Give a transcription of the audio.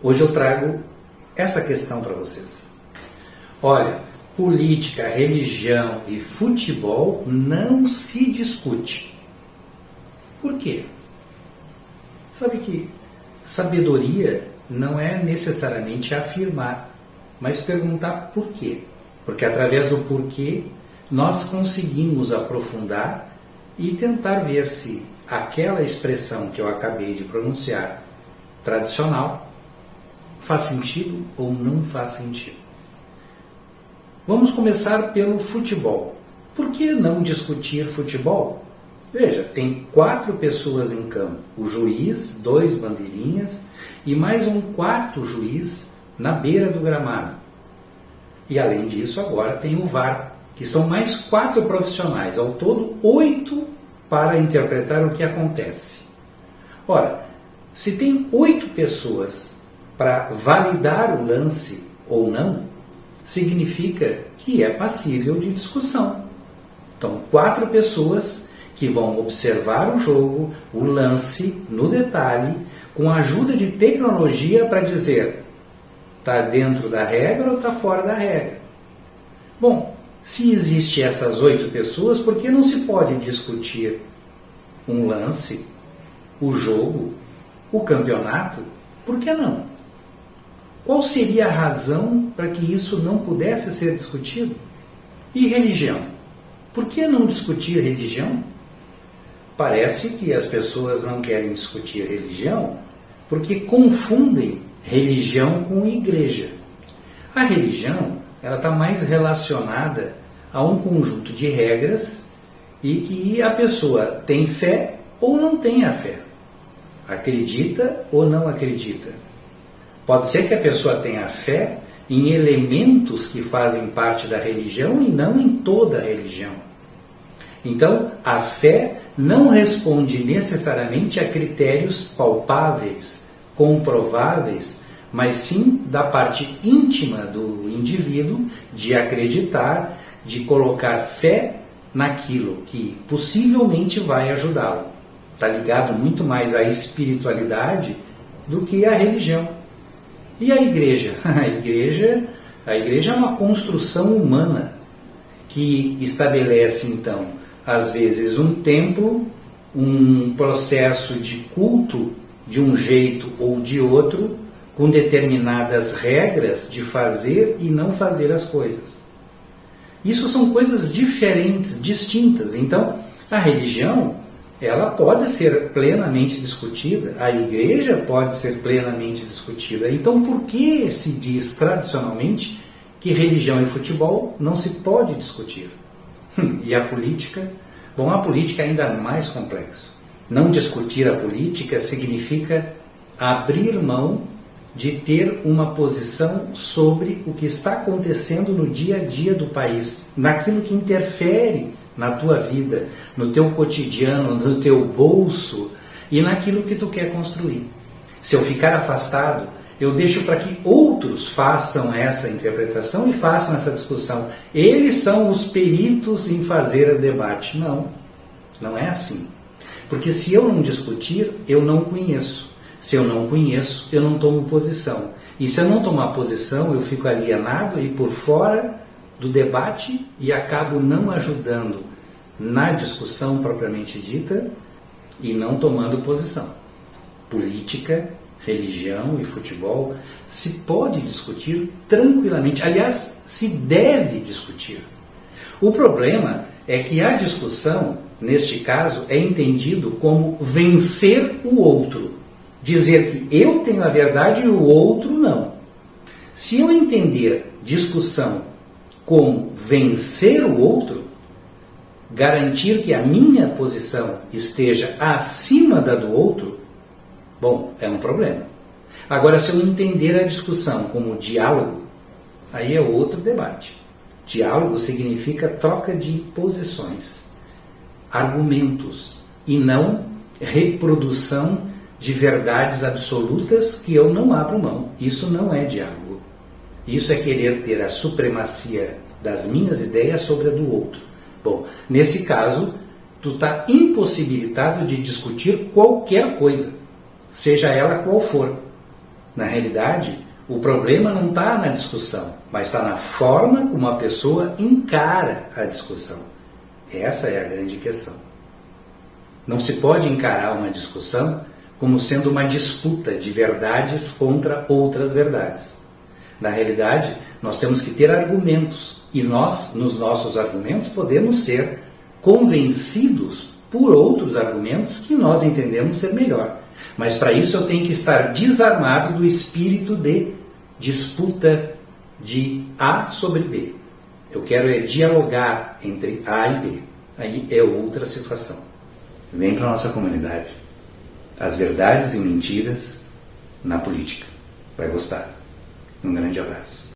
Hoje eu trago essa questão para vocês. Olha, política, religião e futebol não se discute. Por quê? Sabe que sabedoria não é necessariamente afirmar, mas perguntar por quê. Porque através do porquê nós conseguimos aprofundar e tentar ver se aquela expressão que eu acabei de pronunciar, tradicional, faz sentido ou não faz sentido. Vamos começar pelo futebol. Por que não discutir futebol? Veja, tem 4 pessoas em campo. O juiz, 2 bandeirinhas e mais um 4º juiz na beira do gramado. E além disso, agora tem o VAR, que são mais 4 profissionais. Ao todo, 8 para interpretar o que acontece. Ora, se tem 8 pessoas para validar o lance ou não, significa que é passível de discussão. Então, 4 pessoas que vão observar o jogo, o lance, no detalhe, com a ajuda de tecnologia para dizer está dentro da regra ou está fora da regra. Bom, se existem essas 8 pessoas, por que não se pode discutir um lance, o jogo, o campeonato? Por que não? Qual seria a razão para que isso não pudesse ser discutido? E religião? Por que não discutir religião? Parece que as pessoas não querem discutir religião porque confundem religião com igreja. A religião ela está mais relacionada a um conjunto de regras e que a pessoa tem fé ou não tem a fé. Acredita ou não acredita. Pode ser que a pessoa tenha fé em elementos que fazem parte da religião e não em toda a religião. Então, a fé não responde necessariamente a critérios palpáveis, comprováveis, mas sim da parte íntima do indivíduo de acreditar, de colocar fé naquilo que possivelmente vai ajudá-lo. Está ligado muito mais à espiritualidade do que à religião. E a igreja? A igreja é uma construção humana que estabelece, então, às vezes um templo, um processo de culto de um jeito ou de outro, com determinadas regras de fazer e não fazer as coisas. Isso são coisas diferentes, distintas. Então, a religião, ela pode ser plenamente discutida, a igreja pode ser plenamente discutida. Então, por que se diz tradicionalmente que religião e futebol não se pode discutir? E a política? Bom, a política é ainda mais complexo. Não discutir a política significa abrir mão de ter uma posição sobre o que está acontecendo no dia a dia do país, naquilo que interfere na tua vida, no teu cotidiano, no teu bolso e naquilo que tu quer construir. Se eu ficar afastado, eu deixo para que outros façam essa interpretação e façam essa discussão. Eles são os peritos em fazer o debate. Não, não é assim. Porque se eu não discutir, eu não conheço. Se eu não conheço, eu não tomo posição. E se eu não tomar posição, eu fico alienado e por fora do debate e acabo não ajudando na discussão propriamente dita e não tomando posição. Política, religião e futebol se pode discutir tranquilamente. Aliás, se deve discutir. O problema é que a discussão, neste caso, é entendido como vencer o outro. Dizer que eu tenho a verdade e o outro não. Se eu entender discussão como vencer o outro, garantir que a minha posição esteja acima da do outro, bom, é um problema. Agora, se eu entender a discussão como diálogo, aí é outro debate. Diálogo significa troca de posições, argumentos, e não reprodução de verdades absolutas que eu não abro mão. Isso não é diálogo. Isso é querer ter a supremacia das minhas ideias sobre a do outro. Bom, nesse caso, tu está impossibilitado de discutir qualquer coisa, seja ela qual for. Na realidade, o problema não está na discussão, mas está na forma como a pessoa encara a discussão. Essa é a grande questão. Não se pode encarar uma discussão como sendo uma disputa de verdades contra outras verdades. Na realidade, nós temos que ter argumentos, e nós, nos nossos argumentos, podemos ser convencidos por outros argumentos que nós entendemos ser melhor. Mas para isso eu tenho que estar desarmado do espírito de disputa de A sobre B. Eu quero dialogar entre A e B. Aí é outra situação. Vem para a nossa comunidade. As verdades e mentiras na política. Vai gostar. Um grande abraço.